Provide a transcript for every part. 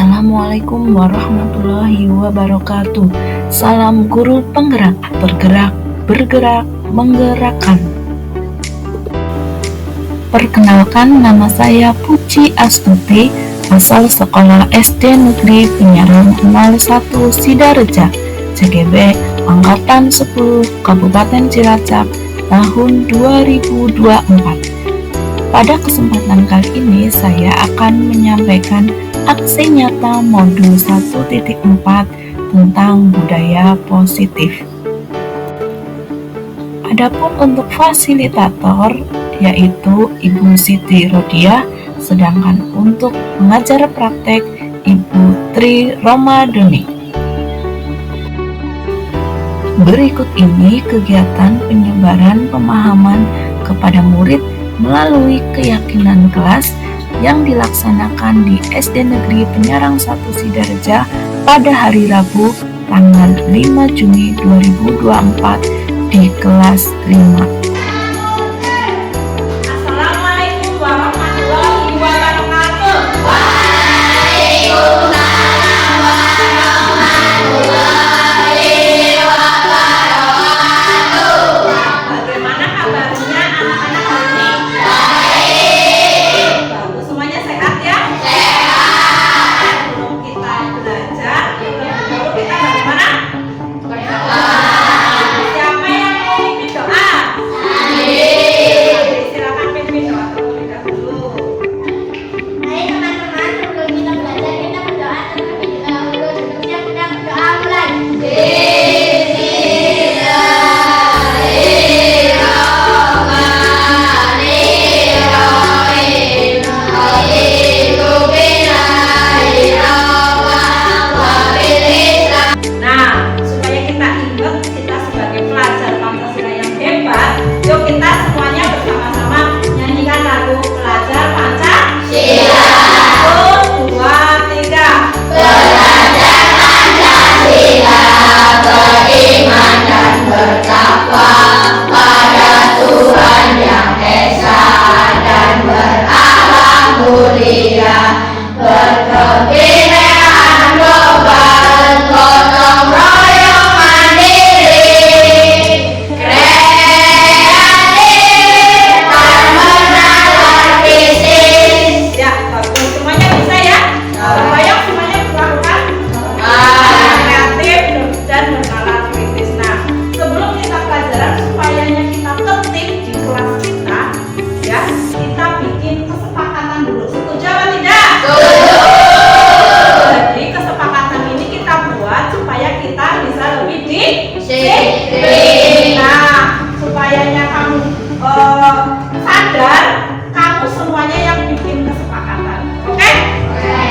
Assalamualaikum warahmatullahi wabarakatuh. Salam guru penggerak, bergerak, bergerak, menggerakkan. Perkenalkan, nama saya Puji Astuti, asal sekolah SD Negeri Penyarang 01 Sidareja, CGB, Angkatan 10, Kabupaten Cilacap, tahun 2024. Pada kesempatan kali ini saya akan menyampaikan aksi nyata modul 1.4 tentang budaya positif. Adapun untuk fasilitator yaitu Ibu Siti Rodiah, sedangkan untuk pengajar praktek Ibu Tri Romadoni. Berikut ini kegiatan penyebaran pemahaman kepada murid melalui keyakinan kelas yang dilaksanakan di SD Negeri Penyarang 1 Sidareja pada hari Rabu tanggal 5 Juni 2024 di kelas 5. Assalamualaikum warahmatullahi wabarakatuh. Waalaikumsalam warahmatullahi wabarakatuh. Bagaimana kabarnya anak-anak hari ini? Baik. Bagus, semuanya sehat ya? Sehat. Sebelum kita belajar, dulu kita bagaimana? Berdoa. Siapa yang mau pimpin doa? Silakan pimpin doa terlebih dahulu. Hai teman-teman, sebelum kita belajar kita berdoa terlebih dahulu. Sebelumnya kita berdoa mulai. Nah, supaya kita ingat kita sebagai pelajar Pancasila yang hebat, yuk kita semuanya bersama-sama nyanyikan lagu Pelajar Pancasila. 1, 2, 3. Belajar Pancasila, beriman dan bertakwa pada Tuhan yang Esa dan berakhlak mulia, berkebinekaan global, gotong royong mandiri, kreatif tak menalar krisis. Ya, bagus. Semuanya bisa ya? Bayang semuanya melakukan kreatif dan bernalar kritis. Nah, sebelum kita pelajaran supayanya kita tertib di kelas kita, ya, kita bikin kesepakatan dulu. Setuju apa tidak? Jadi kesepakatan ini kita buat supaya kita bisa lebih disiplin. Nah, supayanya kamu sadar, kamu semuanya yang bikin kesepakatan. Oke?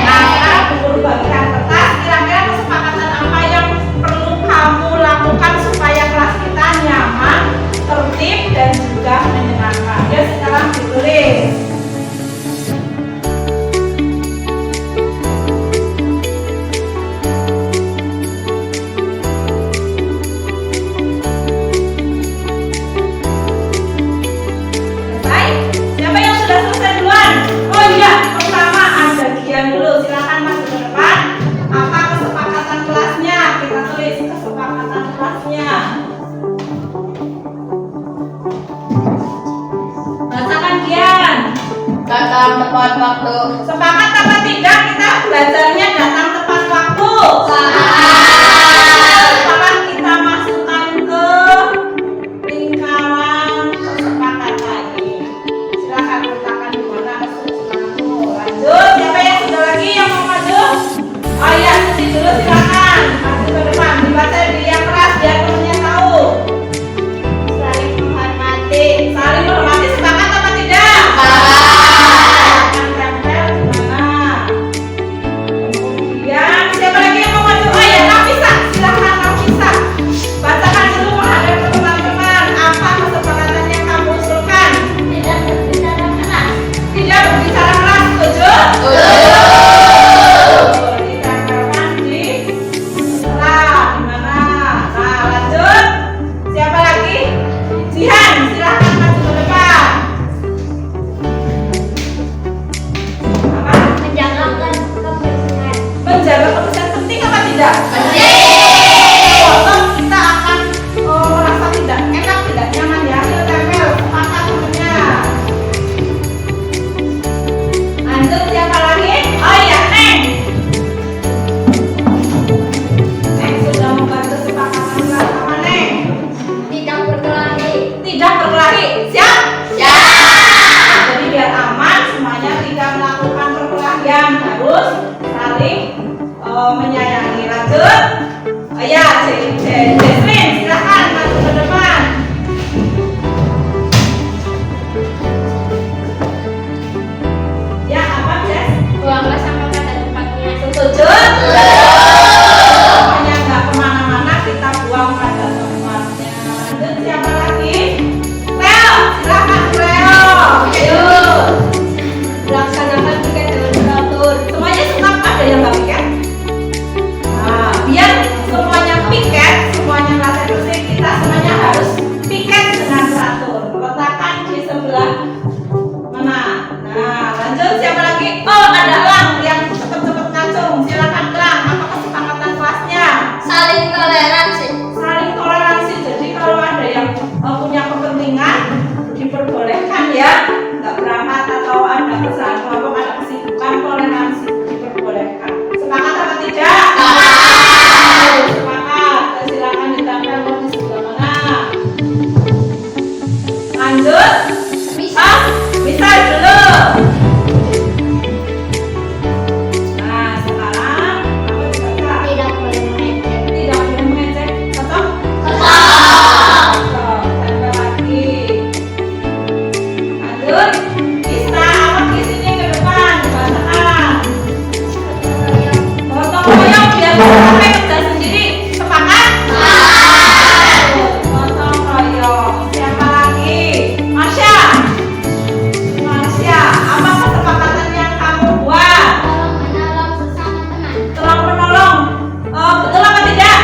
Nah, sekarang guru bagikan kertas. Kira-kira kesepakatan apa yang perlu kamu lakukan supaya kelas kita nyaman, tertib, dan juga menyenangkan? Ya, sekarang ditulis. Selesai? Siapa yang sudah selesai duluan? Oh iya, pertama ada Gian dulu. Silakan masuk ke depan. Apa kesepakatan kelasnya? Kita tulis kesepakatan kelasnya. Bacakan Gian. Datang tepat waktu. Sepakat apa tidak kita belajarnya datang tepat waktu? Sekarang kita masukkan ke lingkaran kesepakatan ini. Silakan letakkan di mana kesepakatanmu. Lanjut, siapa yang sudah lagi yang mau maju? Oh iya, Susi dulu silakan. Maju ke depan, dibaca di yang keras biar temennya tahu. Saling menghormati. Saling menghormati, sepakat apa tidak? Tempel di mana? Kemudian siapa lagi yang mau maju? kalian harus saling menyayangi. Lanjut. Ya, Jasmine, silahkan maju ke depan. Ya, apa Jas? Buanglah sampah pada tempatnya. Setuju? Pokoknya nggak kemana-mana, kita buang pada tempatnya. Lanjut, siapa lagi? Leo, silahkan Leo. Ayo. Laksanakan piket dengan teratur. Semuanya suka ada yang nggak piket? Nah, biar semuanya piket, semuanya nggak bersih, kita semuanya harus piket dengan teratur. Letakkan di sebelah mana? Nah, lanjut siapa lagi? Oh, ada Lang yang cepet-cepet ngacung. Silakan Lang, apa kesepakatan kelasnya? Saling toleransi. Saling toleransi. Jadi kalau ada yang punya kepentingan diperbolehkan ya, nggak berangkat atau ada kesalahan kelompok, ada kesibukan, toleransi diperbolehkan. Sepakat apa tidak? Sepakat. Silakan ditempel di sebelah mana. Lanjut. Bisa dulu. Nah, sekarang apa dibaca? Tidak boleh mengejek. Tidak boleh mengejek. Cocok? Cocok. Tempel lagi. Lanjut. Bisa apa di sini ke depan? Dibacakan. Gotong royong biar sampai kerja sendiri. Sepakat? Gotong royong. Siapa lagi? Masya. Masya. Apa kesepakatan yang kamu buat? Tolong menolong sesama teman. Tolong menolong. Betul apa tidak?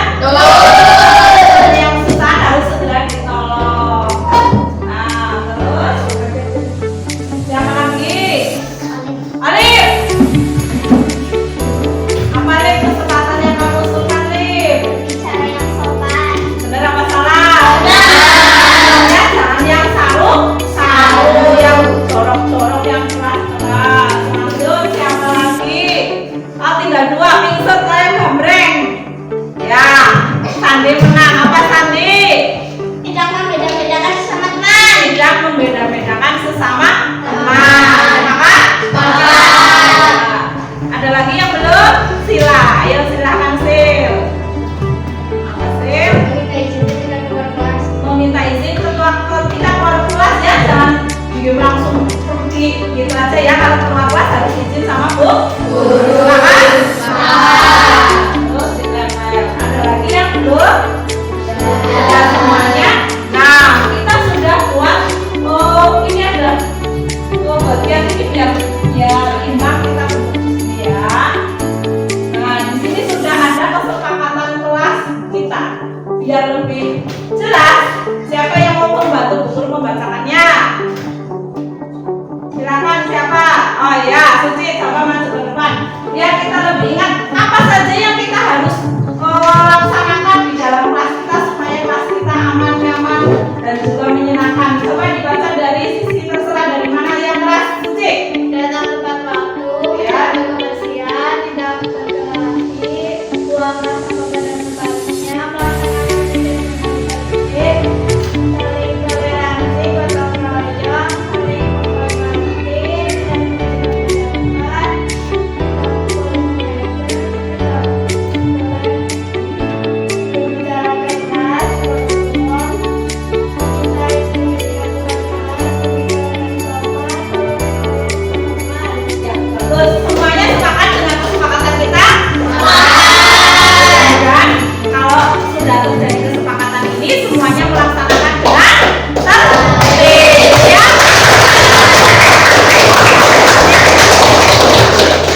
Yang susah harus segera ditolong. Nah, terus siapa lagi? Alif. Apa Alif kesempatan yang kamu usulkan, Alif? Bicara yang sopan. Benar apa salah? Ya, jangan yang salu yang jorok-jorok, yang keras-keras. Lanjut, siapa lagi? Tinggal dua, pingsut kalian gambreng. Ya, Sandi menang. Apa Sandi? Tidak membeda-bedakan sesama teman. Tidak membeda-bedakan sesama teman. Maka ada lagi yang belum? Sila. Ayo silakan Sil. Apa Sil? Meminta izin ketika keluar kelas. Meminta izin ketua kita keluar kelas ya, jangan diem langsung pergi gitu aja ya. Kalau keluar kelas harus izin sama Bu Guru. Silakan. Terus ditempel. Ada lagi yang belum? Ada semuanya. Nah, kita sudah buat. Oh, ini adalah bagian ini biar imbang, kita bentuk di sini ya. Nah, di sini sudah ada kesepakatan kelas kita. Biar lebih jelas, siapa yang mau membantu Bu Guru membacakannya? Silakan siapa? Oh ya, Suci, coba maju ke depan. Biar kita lebih ingat apa saja yang kita harus laksanakan di dalam kelas kita supaya kelas kita aman, nyaman, dan juga menyenangkan. Coba dibaca dari sisi terserah dari mana yang kelas, Suci. Datang tepat waktu. Ya. Jaga kebersihan. Tidak berkelahi. Buanglah sampah pada tempatnya. Melaksanakan dengan baik. Saling toleransi. Gotong royong. Saling menghormati. Dan menjaga. Ya, bagus. Semuanya sepakat dengan kesepakatan kita? Dan kalau sudah terjadi kesepakatan ini, semuanya melaksanakan dengan tertib ya.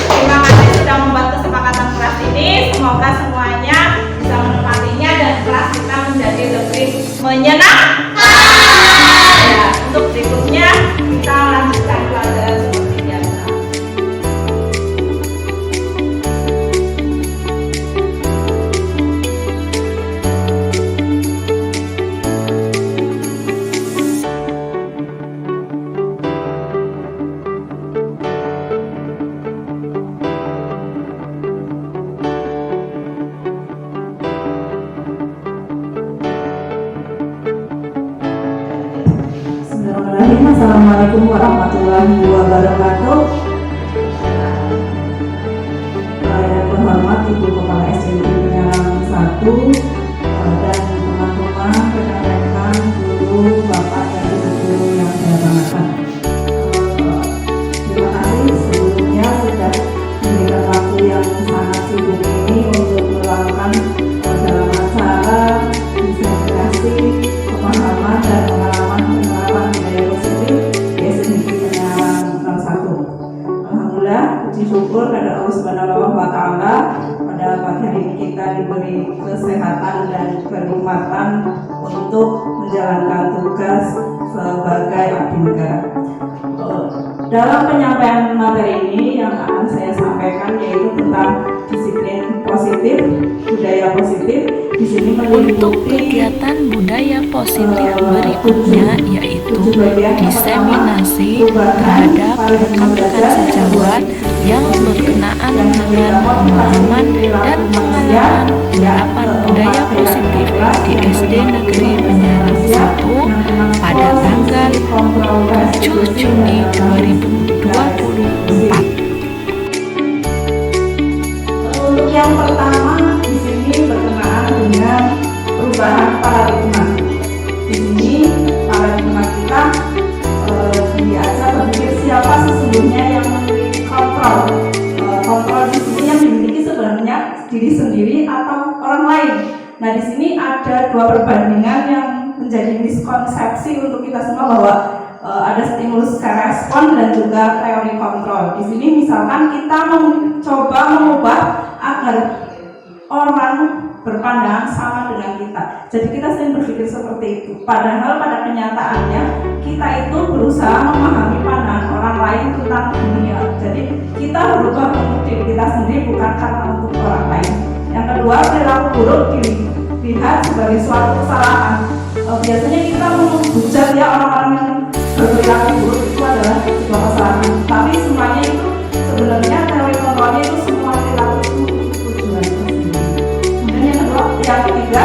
Terima kasih sudah membuat kesepakatan kelas ini. Semoga semuanya bisa menepatinya dan kelas kita menjadi lebih menyenangkan. Ya, untuk berikutnya kita lanjutkan pelajaran seperti biasa. Alhamdulillah, puji syukur kepada Allah Subhanahu wa Ta'ala, pada pagi hari ini kita diberi kesehatan dan kenikmatan untuk menjalankan tugas sebagai abdi negara. Dalam penyampaian materi ini yang akan saya sampaikan yaitu tentang disiplin positif, budaya positif. Di sini Untuk kegiatan budaya positif berikutnya yaitu diseminasi terhadap rekan-rekan sejawat yang berkenaan dengan pemahaman dan pengalaman penerapan budaya positif di SD Negeri Penyaram 1 pada tanggal 7 Juni 2024. Untuk yang pertama di sini berkenaan dengan perubahan paradigma. Di sini paradigma kita diajak berpikir siapa sesungguhnya yang memiliki kontrol. Kontrol di sini yang dimiliki sebenarnya diri sendiri atau orang lain. Nah, di sini ada dua perbandingan yang menjadi miskonsepsi untuk kita semua bahwa ada stimulus respon dan juga teori kontrol. Di sini misalkan kita mencoba mengubah agar orang berpandangan sama dengan kita. Jadi kita sering berpikir seperti itu. Padahal pada kenyataannya kita itu berusaha memahami pandangan orang lain tentang dunia. Jadi kita berubah untuk diri kita sendiri bukan karena untuk orang lain. Yang kedua, perilaku buruk dilihat sebagai suatu kesalahan. Biasanya kita menghujat ya orang-orang yang berperilaku buruk itu adalah sebuah kesalahan. Tapi semuanya itu sebenarnya teori kontrolnya itu semua perilaku itu tujuan tersendiri. Kemudian yang ketiga,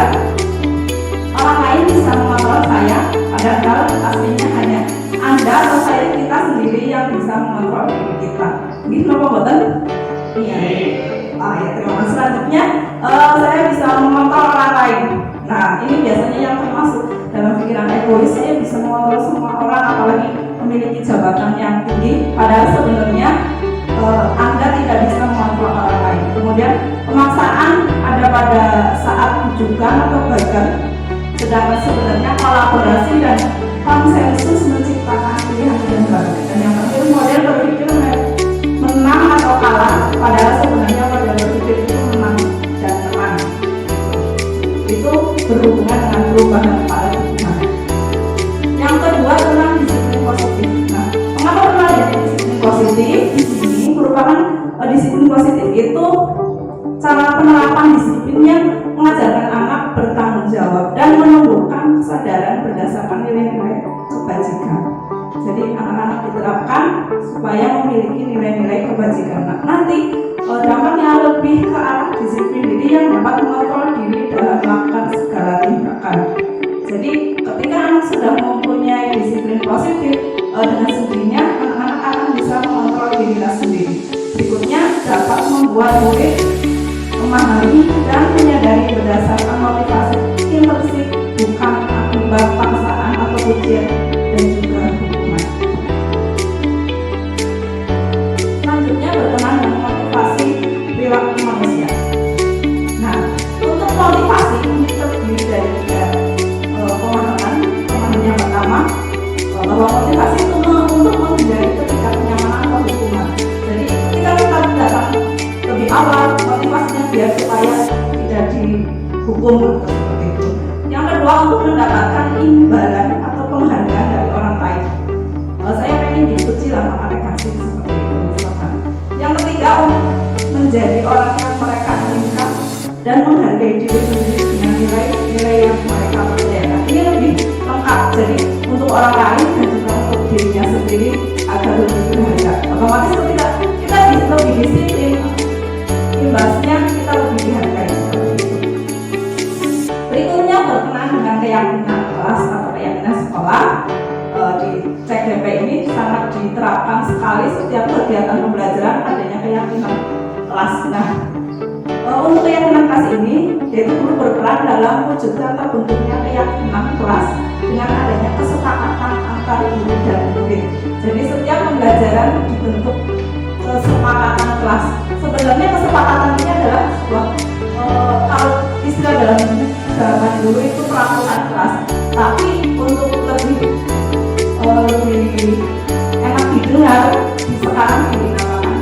orang lain bisa mengontrol saya, padahal aslinya hanya Anda atau saya kita sendiri yang bisa mengontrol diri kita. Gitu apa betul? Iya. Ya, terima kasih. Selanjutnya, saya bisa mengontrol orang lain. Nah, ini biasanya yang termasuk dalam pikiran egois, saya bisa mengontrol semua orang, apalagi memiliki jabatan yang tinggi, padahal sebenarnya Anda tidak bisa mengontrol orang lain. Kemudian pemaksaan ada pada saat rujukan atau gagal, sedangkan sebenarnya kolaborasi dan konsensus menciptakan pilihan yang baru. Dan yang terakhir, model berpikir menang atau kalah, padahal sebenarnya model berpikir itu menang dan menang. Itu berhubungan dengan perubahan paradigma. Yang kedua tentang disiplin positif. Nah, mengapa perlu disiplin positif? Di sini merupakan disiplin positif itu cara penerapan disiplin yang mengajarkan anak bertanggung jawab dan menumbuhkan kesadaran berdasarkan nilai-nilai kebajikan. Jadi anak-anak diterapkan supaya memiliki nilai-nilai kebajikan. Nah, nanti dampaknya lebih ke arah disiplin diri yang dapat mengontrol diri dalam melakukan segala tindakan. Jadi ketika anak sudah mempunyai disiplin positif, dengan sendirinya anak-anak akan bisa mengontrol dirinya sendiri. Berikutnya dapat membuat murid memahami dan menyadari berdasarkan motivasi intrinsik, bukan akibat paksaan atau ujian dan juga hukuman. Selanjutnya berkenaan dengan motivasi perilaku manusia. Nah, untuk motivasi ini terdiri dari tiga pemahaman. Pemahaman yang pertama, bahwa motivasi itu untuk menghindari ketidaknyamanan atau hukuman. Jadi ketika kita datang lebih awal, motivasinya biar supaya tidak dihukum seperti itu. Yang kedua, untuk mendapatkan imbalan atau penghargaan dari orang lain. Saya pengen dipuji lah, maka kasih seperti itu misalkan. Yang ketiga, untuk menjadi orang yang mereka inginkan dan menghargai diri sendiri dengan nilai-nilai yang mereka percayakan. Ini lebih lengkap, jadi untuk orang lain dan juga untuk dirinya sendiri agar lebih berharga. Otomatis ketika kita lebih disiplin, imbasnya kita lebih dihargai. Berikutnya berkenaan dengan keyakinan kelas atau keyakinan sekolah. Di CGP ini sangat diterapkan sekali setiap kegiatan pembelajaran adanya keyakinan kelas. Nah, untuk keyakinan kelas ini yaitu perlu berperan dalam mewujudkan terbentuknya keyakinan kelas dengan adanya kesepakatan antar guru dan murid. Jadi setiap pembelajaran dibentuk kesepakatan kelas. Sebenarnya kesepakatan ini adalah sebuah kalau istilah dalam zaman dulu itu peraturan kelas. Tapi untuk lebih enak didengar, sekarang dinamakan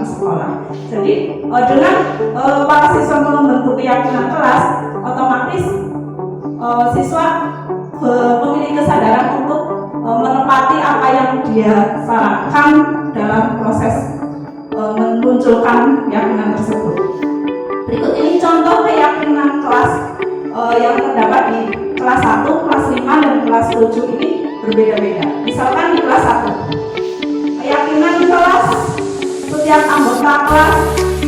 sekolah. Jadi dengan para siswa membentuk keyakinan kelas, otomatis siswa memiliki kesadaran untuk menepati apa yang dia sarankan dalam proses memunculkan keyakinan tersebut. Berikut ini contoh keyakinan kelas yang terdapat di kelas 1, kelas 5, dan kelas 7 ini berbeda-beda. Misalkan di kelas 1, keyakinan kelas setiap anggota kelas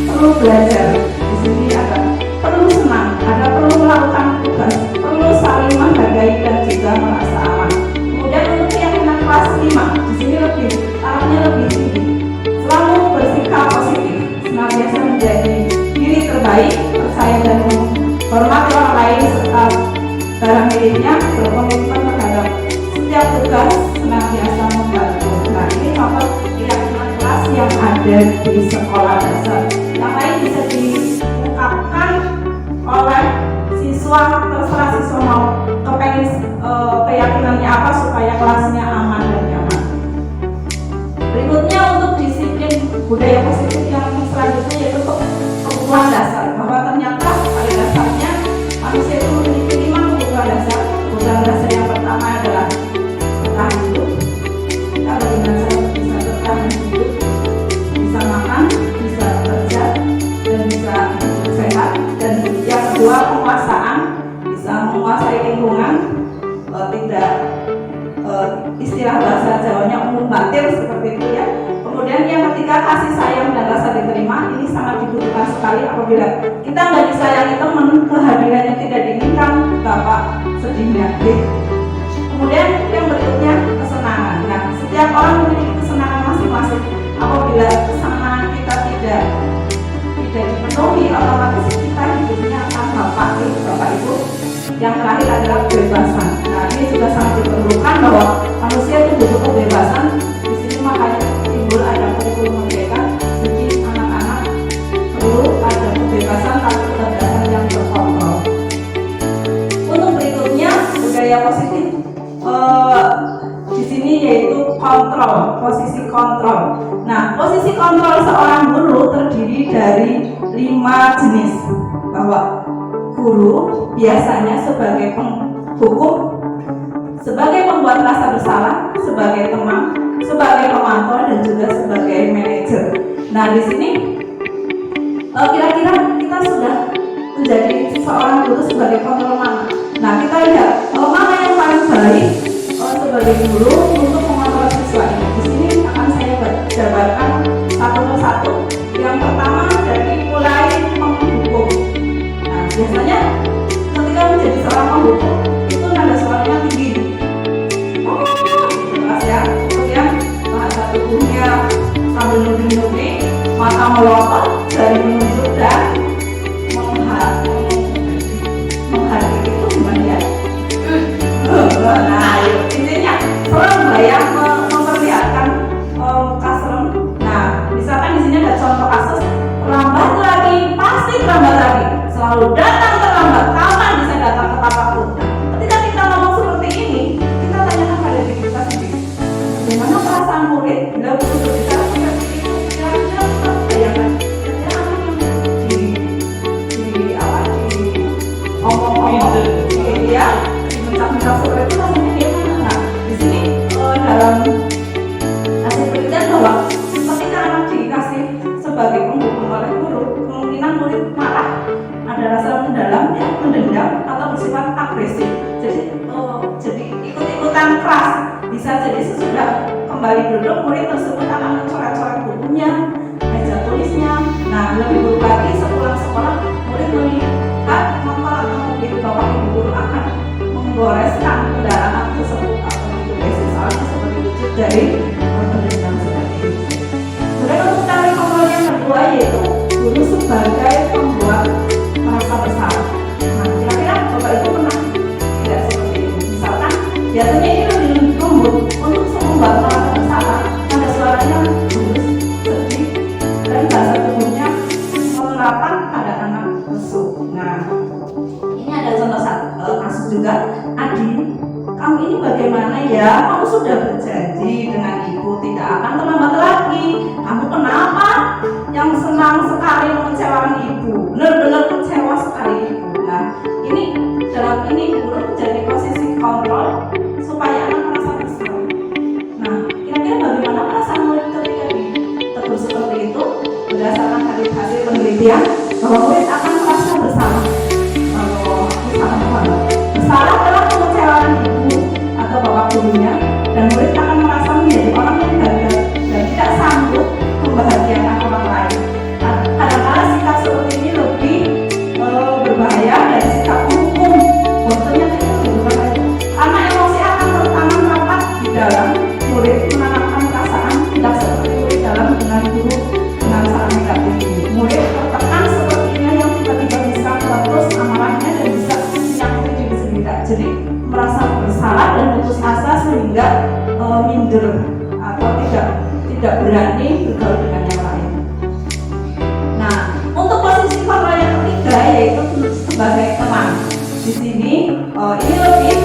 perlu belajar. Di sini ada perlu senang, ada perlu melakukan tugas, perlu saling menghargai dan juga merasa aman. Kemudian untuk keyakinan kelas 5, di sini tarafnya lebih tinggi. Selalu bersikap positif, senantiasa menjadi diri terbaik, percaya dan menghormati orang lain serta barang miliknya, berkomitmen terhadap setiap tugas, senantiasa membantu. Nah, ini contoh keyakinan kelas yang ada di sekolah dasar. Yang lain bisa diungkapkan oleh siswa, terserah siswa mau kepengen keyakinannya apa supaya kelasnya aman dan nyaman. Berikutnya untuk disiplin budaya positif yang selanjutnya yaitu kebutuhan dasar, bahwa ternyata pada dasarnya manusia itu memiliki 5 kebutuhan dasar. Kebutuhan dasar yang pertama adalah bertahan hidup. Kita bagaimana cara bisa bertahan hidup, bisa makan, bisa bekerja, dan bisa sehat. Dan yang kedua penguasaan, bisa menguasai lingkungan, tidak istilah bahasa Jawanya umum batir seperti itu ya. Kemudian yang ketiga kasih sayang dan rasa diterima, ini sangat dibutuhkan sekali apabila kita nggak disayangi teman, kehadirannya tidak diinginkan, bapak sedihnya. Kemudian yang berikutnya kesenangan. Nah, setiap orang memiliki kesenangan masing-masing. Apabila kesenangan kita tidak dipenuhi, otomatis kita hidupnya akan bapak ibu. Yang terakhir adalah kebebasan. Nah, ini juga sangat diperlukan bahwa manusia itu butuh kebebasan. Di sini makanya timbul ada kurikulum merdeka. Jadi anak-anak perlu ada kebebasan tapi kebebasan yang terkontrol. Untuk berikutnya budaya positif di sini yaitu kontrol, posisi kontrol. Nah, posisi kontrol seorang guru terdiri dari 5 jenis, bahwa guru biasanya sebagai penghukum, sebagai pembuat rasa bersalah, sebagai teman, sebagai pemantau, dan juga sebagai manajer. Nah, di sini kira-kira kita sudah menjadi seorang guru sebagai kontrol mana? Nah, kita lihat mana yang paling baik sebagai guru untuk mengontrol siswa ini. Di sini akan saya jabarkan satu persatu. Yang pertama dari mulai menghukum. Nah, biasanya ketika menjadi seorang penghukum itu nada suaranya tinggi. Jelas ya. Kemudian bahasa tubuhnya sambil nuding-nuding, mata melotot, jari menunjuk dan menghadiri itu gimana ya? Nah, intinya serem yang memperlihatkan muka serem. Nah, misalkan di sini ada contoh kasus terlambat lagi, pasti terlambat lagi, selalu datang terlambat, kapan bisa datang tepat waktu. Ketika kita ngomong seperti ini, kita tanyakan pada diri kita sendiri, bagaimana perasaan murid bila guru berbicara seperti itu? Kira-kira kita bayangkan, kira-kira apa yang di omong-omong dia mencap-mencap seperti itu rasanya dia mana? Nah, di sini dalam hasil penelitian bahwa ketika anak dikasih sebagai penghukum oleh guru, kemungkinan murid marah, ada rasa mendendam atau bersifat agresif. Jadi ikut-ikutan keras. Bisa jadi sesudah kembali duduk, murid tersebut akan mencoret-coret bukunya, meja tulisnya. Nah, lebih buruk lagi sepulang sekolah, murid melihat motor atau mobil bapak ibu guru akan menggoreskan kendaraan tersebut atau itu misalnya seperti wujud dari pendendam seperti itu. Kemudian untuk cara kontrol yang kedua yaitu guru sebagai pembuat merasa bersalah. Nah, kira-kira bapak ibu pernah tidak seperti itu? Misalkan biasanya ini lebih lembut untuk membuat merasa bersalah, ada suaranya halus, sedih, dan bahasa tubuhnya menerapkan pada anak musuh. Nah, ini ada contoh kasus juga. Adi, kamu ini bagaimana ya? Kamu sudah berjanji dengan ibu tidak akan terlambat lagi. Kamu kenapa? yang senang sekali mengecewakan ibu, benar-benar kecewa sekali ibu. Nah, ini dalam ini guru menjadi posisi kontrol supaya anak merasa bersalah. Nah, kira-kira bagaimana perasaan murid ketika ditegur seperti itu? Berdasarkan dari hasil penelitian bahwa murid akan merasa bersalah. Bersalah dalam mengecewakan ibu atau bapak gurunya, dan murid akan merasa menjadi orang yang gagal dan tidak sanggup membahagiakan orang lain. Nah, kadang-kadang sikap seperti ini lebih berbahaya dari sikap hukum. Ternyata itu lebih berbahaya karena emosi akan tertanam rapat di dalam murid, menanamkan perasaan tidak seperti murid dalam hubungan guru dengan cara negatif ini. Murid tertekan sepertinya yang tiba-tiba bisa meletus amarahnya dan bisa menyakiti diri sendiri. Jadi merasa bersalah dan putus asa sehingga minder atau tidak berani bergaul dengan yang lain. Nah, untuk posisi kontrol yang ketiga yaitu sebagai teman. Di sini ini lebih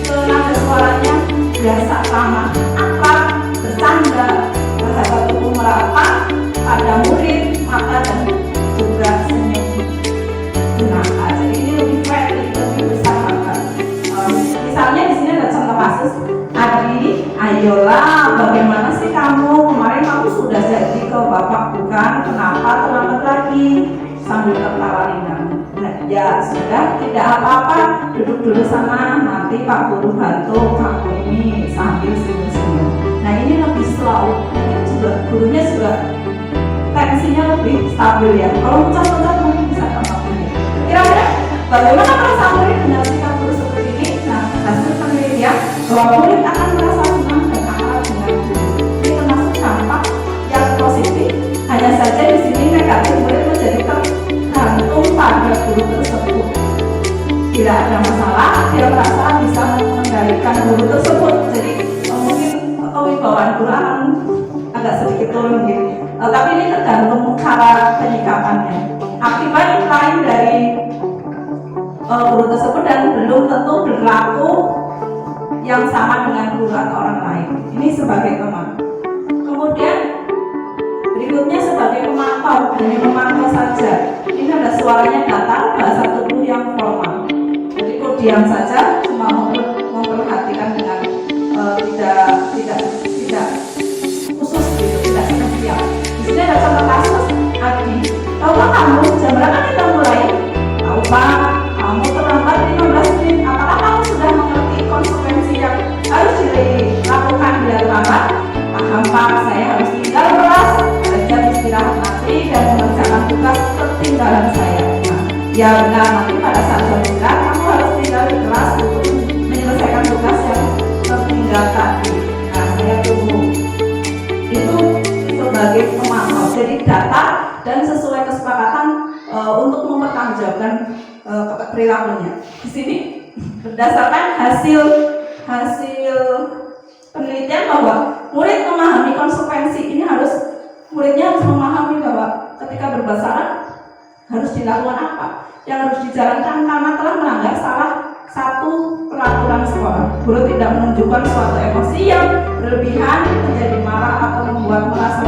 ke nada suaranya biasa, ramah, akrab, bercanda, bahasa tubuh merapat pada murid, mata dan juga senyum jenaka. Jadi ini lebih friendly, lebih bersahabat. Misalnya di sini ada contoh kasus, Adi, ayolah, bagaimana sih kamu? Kemarin kamu sudah janji ke bapak bukan? Kenapa terlambat lagi? Sambil tertawa ringan. Nah, ya sudah, tidak apa-apa, duduk dulu sana, nanti Pak Guru bantu kamu ini, sambil senyum-senyum. Nah, ini lebih slow, mungkin juga gurunya juga tensinya lebih stabil ya. Kalau muncul-muncul mungkin bisa gampang ini. Kira-kira bagaimana perasaan murid dengan sikap guru seperti ini? Nah, hasil penelitian bahwa murid akan merasa senang dan akrab dengan guru. Ini termasuk dampak yang positif. Hanya saja di sini negatif, murid menjadi tergantung pada guru tersebut. Tidak ada masalah, dia merasa bisa mengendalikan guru tersebut. Jadi mungkin kewibawaan guru akan agak sedikit turun gitu. Tapi ini tergantung cara penyikapannya. Akibat lain dari guru tersebut dan belum tentu berlaku yang sama dengan guru atau orang lain. Ini sebagai teman. Kemudian berikutnya sebagai pemantau, hanya memantau saja. Ini ada suaranya datar, bahasa tubuh yang formal. Jadi kok diam saja, cuma memperhatikan dengan tidak khusus gitu, tidak spesial. Di sini ada contoh kasus, Adi, tahukah kamu jam berapa kita mulai? Tahu Pak, kamu terlambat 15 menit. Apakah kamu sudah mengerti konsekuensi yang harus dilakukan bila terlambat? Paham Pak, saya harus tinggal kelas, belajar istirahat nanti dan mengerjakan tugas ketinggalan saya. Nah, ya benar, nanti pada saat jam istirahat kamu harus tinggal di kelas untuk menyelesaikan tugas yang tertinggal tadi. Nah, saya tunggu. Itu sebagai pemantau, jadi data dan sesuai kesepakatan untuk mempertanggungjawabkan perilakunya. Di sini berdasarkan hasil penelitian bahwa murid memahami konsekuensi ini muridnya harus memahami bahwa ketika bermasalah harus dilakukan apa, yang harus dijalankan karena telah melanggar salah satu peraturan sekolah. Guru tidak menunjukkan suatu emosi yang berlebihan, menjadi marah atau membuat merasa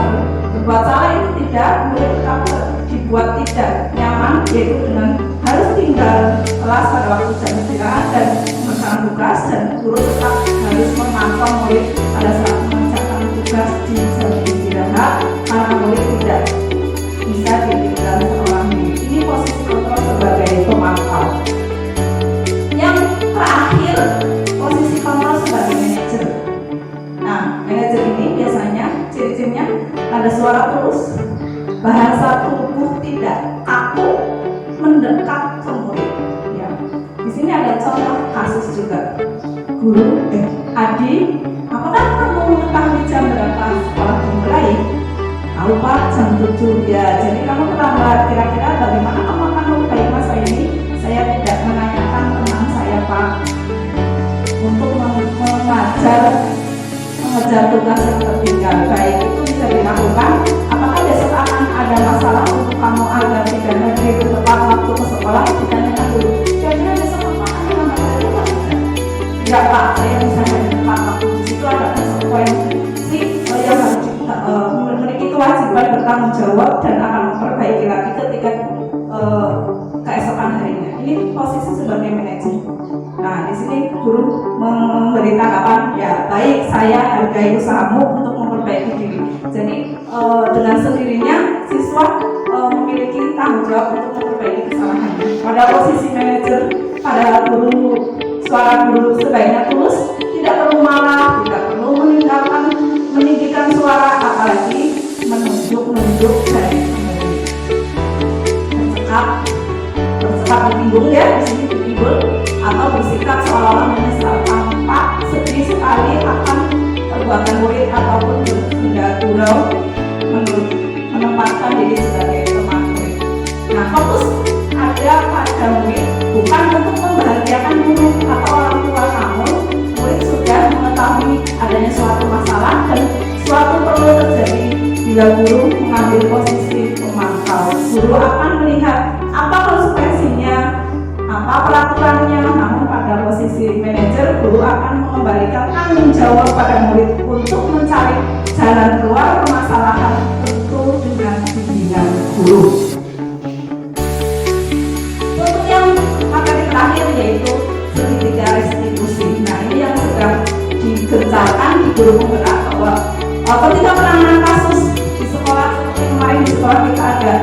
berbuat salah itu tidak, murid tetap dibuat tidak nyaman, yaitu dengan harus tinggal kelas pada waktu jam istirahat dan mengerjakan tugas, dan guru tetap harus memantau murid pada saat mengerjakan tugas di jam istirahat karena murid tidak bisa ditinggal seorang diri. Ini posisi kontrol sebagai pemantau. Yang terakhir, posisi kontrol sebagai manajer. Nah, manajer ini biasanya ciri-cirinya ada suara tulus, bahasa tubuh tidak kaku, mendekat ke murid. Ya. Di sini ada contoh kasus juga. Guru, Adi, apakah kamu mengetahui jam berapa sekolah dimulai? Tahu Pak, jam 7 ya. Jadi kamu terlambat. Kira-kira bagaimana kamu akan melukai masa ini? Saya tidak menanyakan teman saya Pak. Untuk mengejar tugas yang tertinggal, baik itu bisa dilakukan. Apakah besok akan ada masalah untuk kamu agar tidak hadir tepat waktu ke sekolah? Ditanyakan dulu. Kira-kira besok kamu akan terlambat lagi Pak? Tidak Pak, saya bisa hadir tepat waktu. Di situ ada konsekuensi yang harus memiliki kewajiban bertanggung jawab posisi sebagai manajer. Nah, di sini guru memberi tanggapan, ya baik, saya hargai usahamu untuk memperbaiki diri. Jadi dengan sendirinya siswa memiliki tanggung jawab untuk memperbaiki kesalahannya. Pada posisi manajer, pada guru, suara guru sebaiknya tulus, tidak perlu marah, tidak perlu meninggikan suara, apalagi menunjuk dari bercakap menyinggung ya, di sini ditimbul atau bersikap seolah-olah menyesal tanpa sedih sekali akan perbuatan murid ataupun gurau menempatkan diri sebagai teman murid. Nah, fokus ada pada murid, bukan untuk membahagiakan guru atau orang tua, namun murid sudah mengetahui adanya suatu masalah dan suatu perlu terjadi bila guru mengambil posisi pemantau. Guru akan melihat apa konsekuensinya, apa peraturannya, namun pada posisi manajer, guru akan mengembalikan tanggung jawab pada murid untuk mencari jalan keluar permasalahan, tentu dengan bimbingan guru. Untuk yang materi terakhir yaitu segitiga restitusi. Nah, ini yang sedang digencarkan di guru penggerak bahwa ketika penanganan kasus di sekolah, seperti kemarin di sekolah kita ada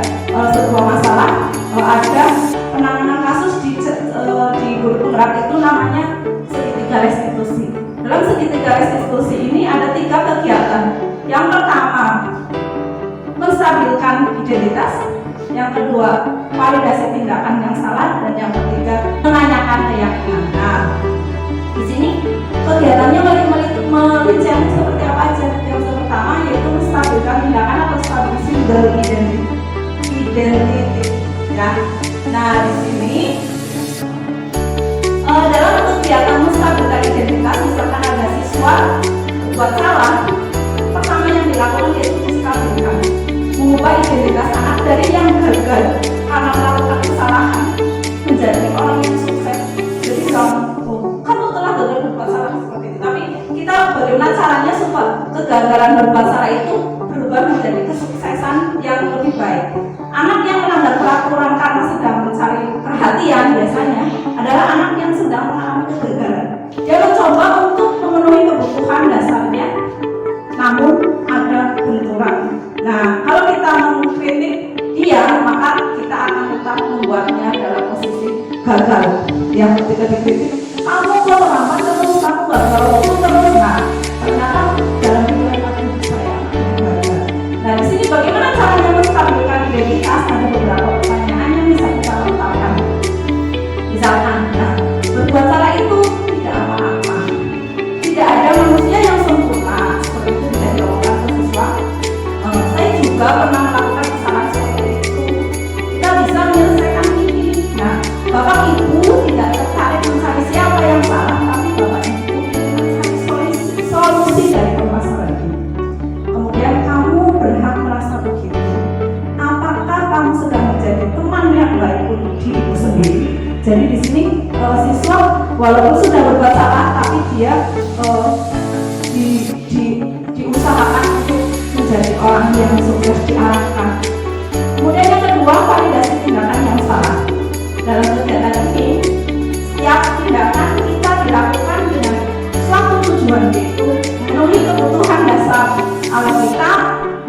sebuah masalah, ada penanganan kasus di guru penggerak itu namanya segitiga restitusi. Dalam segitiga restitusi ini ada 3 kegiatan. Yang pertama, menstabilkan identitas. Yang kedua, validasi tindakan yang salah, dan yang ketiga, menanyakan keyakinan. Nah, di sini kegiatannya merinciannya seperti apa aja. Yang pertama yaitu menstabilkan tindakan atau establishing the identity. Ya. Nah, di sini dalam kegiatan menstabilkan identitas, misalkan ada siswa buat salah, pertama yang dilakukan yaitu menstabilkan, mengubah identitas anak dari yang gagal karena melakukan kesalahan menjadi orang yang sukses. Jadi kamu telah gagal berbuat salah seperti itu, tapi kita bagaimana caranya supaya kegagalan berbuat salah itu berubah menjadi kesuksesan yang lebih baik. Anak yang melanggar peraturan karena sedang mencari perhatian biasanya adalah anak yang sedang mengalami kegagalan. Dia mencoba untuk memenuhi kebutuhan dasarnya, namun ada benturan. Nah, kalau kita mengkritik dia, maka kita akan tetap membuatnya dalam posisi gagal. Yang ketika dikritik, kamu kok terlambat terus, kamu gagal terus. Nah, ternyata dalam pikiran aku saya gagal. Nah, di sini bagaimana caranya menstabilkan identitas? Ada beberapa pertanyaan yang bisa kita lontarkan. Misalkan, berbuat salah itu tidak apa-apa. Tidak ada manusia yang sempurna. Seperti itu bisa dilakukan ke siswa. Saya juga pernah melakukan kesalahan seperti itu. Kita bisa menyelesaikan ini. Nah, Bapak Ibu tidak tertarik mencari siapa yang salah, tapi Bapak Ibu mencari solusi dari permasalahan ini. Kemudian kamu berhak merasa begitu. Apakah kamu sedang menjadi teman yang baik untuk dirimu sendiri? Jadi di sini siswa walaupun sudah berbuat salah, tapi dia diusahakan untuk menjadi orang yang sukses, diarahkan. Kemudian yang kedua, validasi tindakan yang salah. Dalam kegiatan ini, setiap tindakan kita dilakukan dengan suatu tujuan, yaitu memenuhi kebutuhan dasar. Kalau kita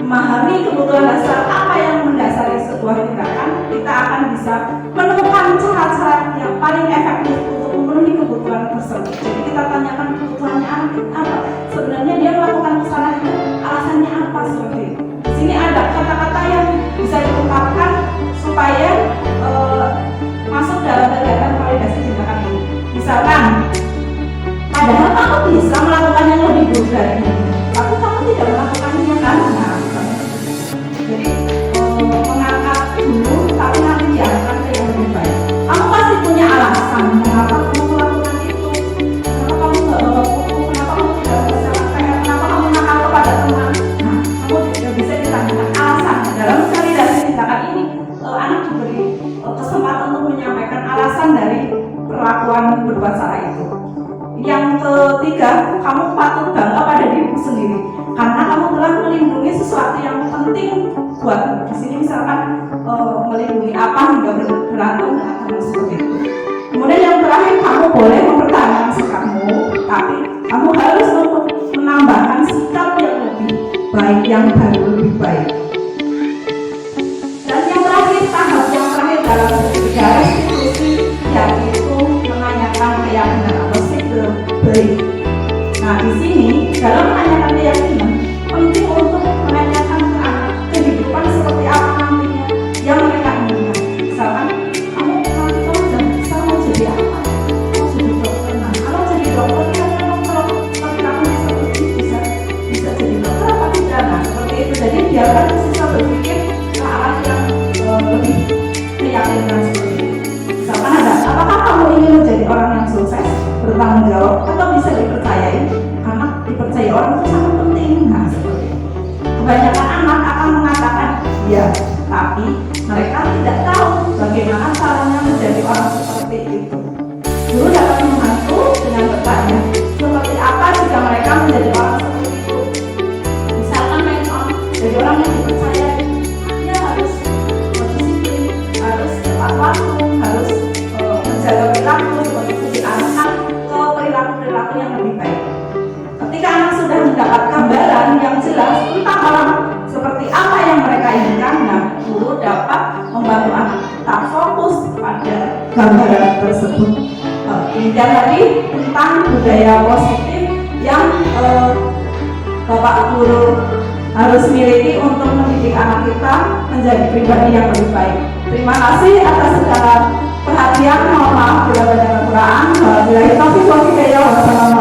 memahami kebutuhan dasar apa yang mendasari sebuah tindakan, kita akan bisa menemukan cara-cara yang paling efektif untuk memenuhi kebutuhan tersebut. Jadi kita tanyakan kebutuhannya apa. Sebenarnya dia melakukan kesalahan itu alasannya apa, seperti itu. Di sini ada kata-kata yang bisa diungkapkan supaya masuk dalam kegiatan validasi tindakan ini. Misalkan, padahal kamu bisa melakukan yang lebih buruk dari ini, tapi kamu tidak melakukannya kan? Nah, jadi mengangkat dulu, tapi nanti diarahkan ke yang lebih baik. Kamu pasti punya alasan mengapa kamu melakukan itu. Kenapa kamu nggak bawa buku? Kenapa kamu tidak berusaha PR? Kenapa kamu nakal kepada teman? Nah, kamu juga bisa ditanyakan alasan. Dalam validasi tindakan ini, anak diberi kesempatan untuk menyampaikan alasan dari perlakuan berbuat salah itu. Yang ketiga, kamu patut bangga pada dirimu sendiri karena kamu telah melindungi sesuatu yang penting buatmu. Di sini misalkan melindungi apa hingga berantem dengan teman seperti itu. baik, yang baru lebih baik. Dan yang terakhir, tahap yang terakhir dalam segala restitusi yaitu menanyakan keyakinan atau civil belief. Nah, di sini dalam menanyakan keyakinan penting untuk menanyakan ke anak kehidupan seperti apa nantinya yang mereka inginkan. Misalkan kamu nanti kalau sudah besar mau jadi apa? Mau jadi dokter. Nah, kalau jadi dokter kira-kira kalau kamu seperti ini bisa jadi dokter apa tidak? Nah, seperti itu. Jadi biarkan siswa berpikir ke arah yang lebih meyakinkan seperti itu. Misalkan ada, apakah kamu ingin menjadi orang yang sukses, bertanggung jawab, atau bisa dipercayai? Karena dipercaya orang itu sangat penting. Nah, seperti itu. Kebanyakan anak akan mengatakan ya, tapi mereka tidak tahu bagaimana caranya menjadi orang seperti itu. Guru dapat membantu dengan bertanya, seperti apa jika mereka menjadi orang seperti itu? Misalkan mereka jadi orang yang dipercayai, dia harus disiplin, harus tepat waktu, harus menjaga perilaku seperti itu, diarahkan ke perilaku yang lebih baik. Ketika anak sudah mendapat gambaran yang jelas tentang orang seperti apa yang mereka inginkan, nah, guru dapat membantu anak tak fokus pada gambaran tersebut. Kemudian tadi tentang budaya positif yang Bapak Guru harus miliki untuk mendidik anak kita menjadi pribadi yang lebih baik. Terima kasih atas segala perhatian. Mohon maaf bila banyak kekurangan. Wabillahi taufiq wal hidayah. Wassalamualaikum.